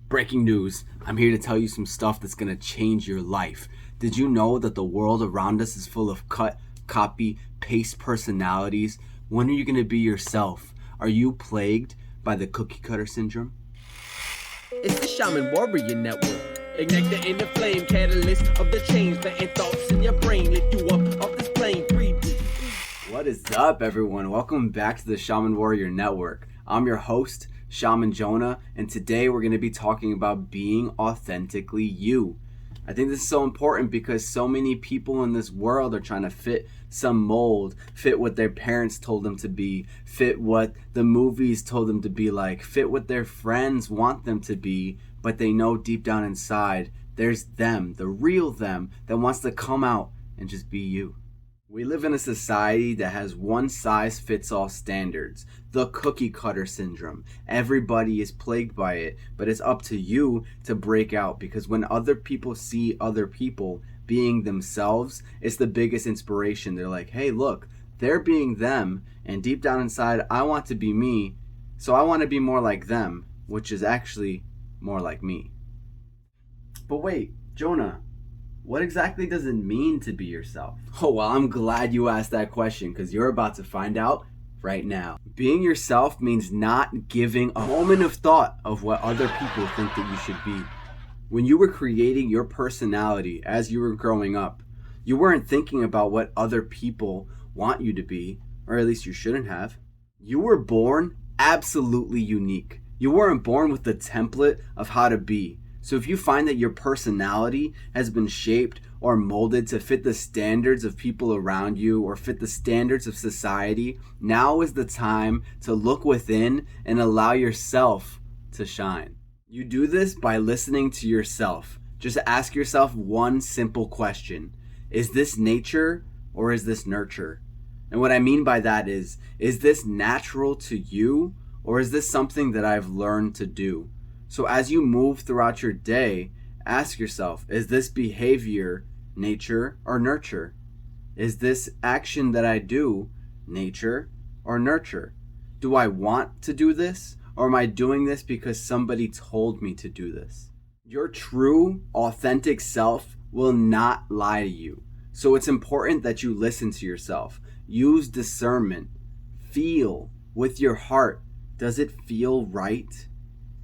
Breaking news, I'm here to tell you some stuff that's going to change your life. Did you know that the world around us is full of cut, copy, paste personalities? When are you going to be yourself? Are you plagued by the cookie cutter syndrome? It's the Shaman Warrior Network. Ignite the inner flame, catalyst of the change, planting thoughts in your brain, lift you up off this plane, breathe. What is up, everyone? Welcome back to the Shaman Warrior Network. I'm your host, Shaman Jona, and today we're going to be talking about being authentically you. I think this is so important because so many people in this world are trying to fit some mold, fit what their parents told them to be, fit what the movies told them to be like, fit what their friends want them to be, but they know deep down inside there's them, the real them, that wants to come out and just be you. We live in a society that has one-size-fits-all standards, the cookie cutter syndrome. Everybody is plagued by it, but it's up to you to break out, because when other people see other people being themselves, it's the biggest inspiration. They're like, hey, look, they're being them, and deep down inside, I want to be me, so I want to be more like them, which is actually more like me. But wait, Jonah, what exactly does it mean to be yourself? Oh, well, I'm glad you asked that question, because you're about to find out right now. Being yourself means not giving a moment of thought of what other people think that you should be. When you were creating your personality as you were growing up, you weren't thinking about what other people want you to be, or at least you shouldn't have. You were born absolutely unique. You weren't born with the template of how to be. So if you find that your personality has been shaped or molded to fit the standards of people around you or fit the standards of society, now is the time to look within and allow yourself to shine. You do this by listening to yourself. Just ask yourself one simple question. Is this nature or is this nurture? And what I mean by that is this natural to you or is this something that I've learned to do? So as you move throughout your day, ask yourself, is this behavior nature or nurture? Is this action that I do nature or nurture? Do I want to do this, or am I doing this because somebody told me to do this? Your true, authentic self will not lie to you. So it's important that you listen to yourself. Use discernment. Feel with your heart. Does it feel right?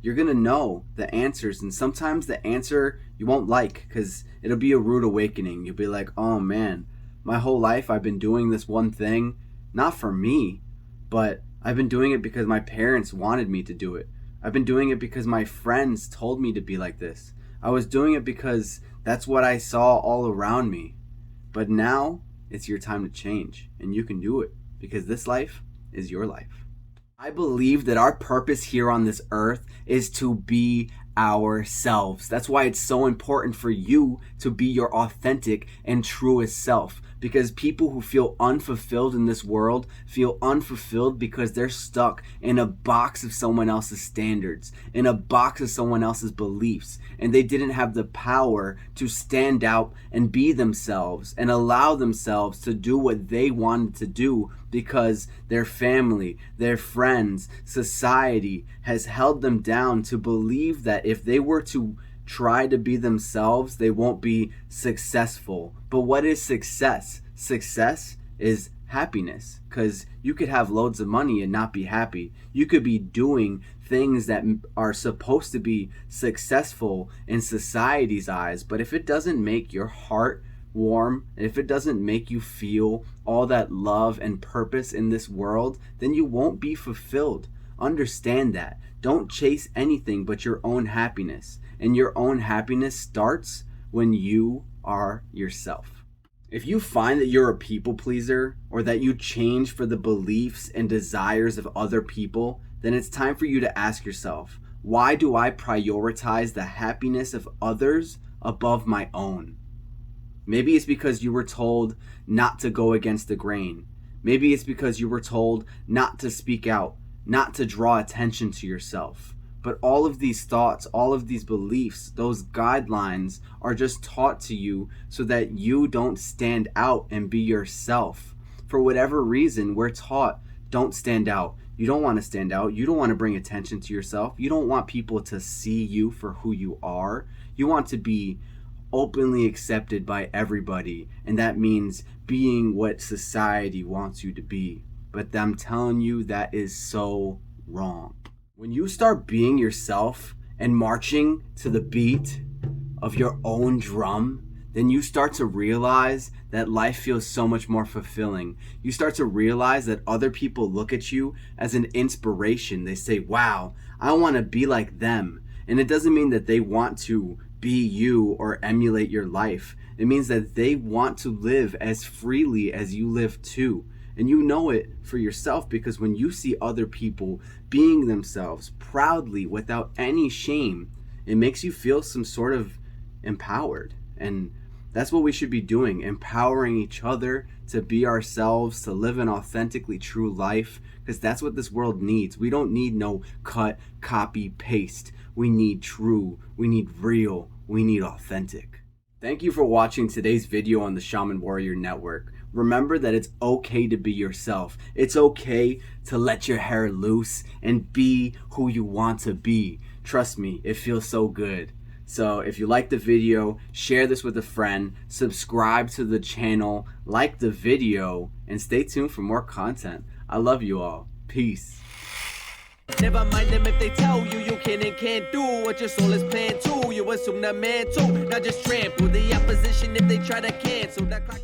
You're going to know the answers, and sometimes the answer you won't like because it'll be a rude awakening. You'll be like, oh man, my whole life I've been doing this one thing, not for me, but I've been doing it because my parents wanted me to do it. I've been doing it because my friends told me to be like this. I was doing it because that's what I saw all around me. But now it's your time to change, and you can do it because this life is your life. I believe that our purpose here on this earth is to be ourselves. That's why it's so important for you to be your authentic and truest self. Because people who feel unfulfilled in this world feel unfulfilled because they're stuck in a box of someone else's standards, in a box of someone else's beliefs, and they didn't have the power to stand out and be themselves and allow themselves to do what they wanted to do because their family, their friends, society has held them down to believe that if they were to try to be themselves, they won't be successful. But what is success? Success is happiness, because you could have loads of money and not be happy. You could be doing things that are supposed to be successful in society's eyes, but if it doesn't make your heart warm, and if it doesn't make you feel all that love and purpose in this world, then you won't be fulfilled. Understand that. Don't chase anything but your own happiness. And your own happiness starts when you are yourself. If you find that you're a people pleaser or that you change for the beliefs and desires of other people, then it's time for you to ask yourself, why do I prioritize the happiness of others above my own? Maybe it's because you were told not to go against the grain. Maybe it's because you were told not to speak out, not to draw attention to yourself. But all of these thoughts, all of these beliefs, those guidelines are just taught to you so that you don't stand out and be yourself. For whatever reason, we're taught, don't stand out. You don't want to stand out. You don't want to bring attention to yourself. You don't want people to see you for who you are. You want to be openly accepted by everybody, and that means being what society wants you to be. But I'm telling you, that is so wrong. When you start being yourself and marching to the beat of your own drum, then you start to realize that life feels so much more fulfilling. You start to realize that other people look at you as an inspiration. They say, wow, I want to be like them. And it doesn't mean that they want to be you or emulate your life. It means that they want to live as freely as you live too. And you know it for yourself, because when you see other people being themselves proudly without any shame, it makes you feel some sort of empowered. And that's what we should be doing, empowering each other to be ourselves, to live an authentically true life, because that's what this world needs. We don't need no cut, copy, paste. We need true, we need real, we need authentic. Thank you for watching today's video on the Shaman Warrior Network. Remember that it's okay to be yourself. It's okay to let your hair loose and be who you want to be. Trust me, it feels so good. So if you like the video, share this with a friend, subscribe to the channel, like the video, and stay tuned for more content. I love you all. Peace. Never mind them if they tell you you can and can't do what your soul is planned to. You assume that man too. Now just trample the opposition if they try to cancel that clock.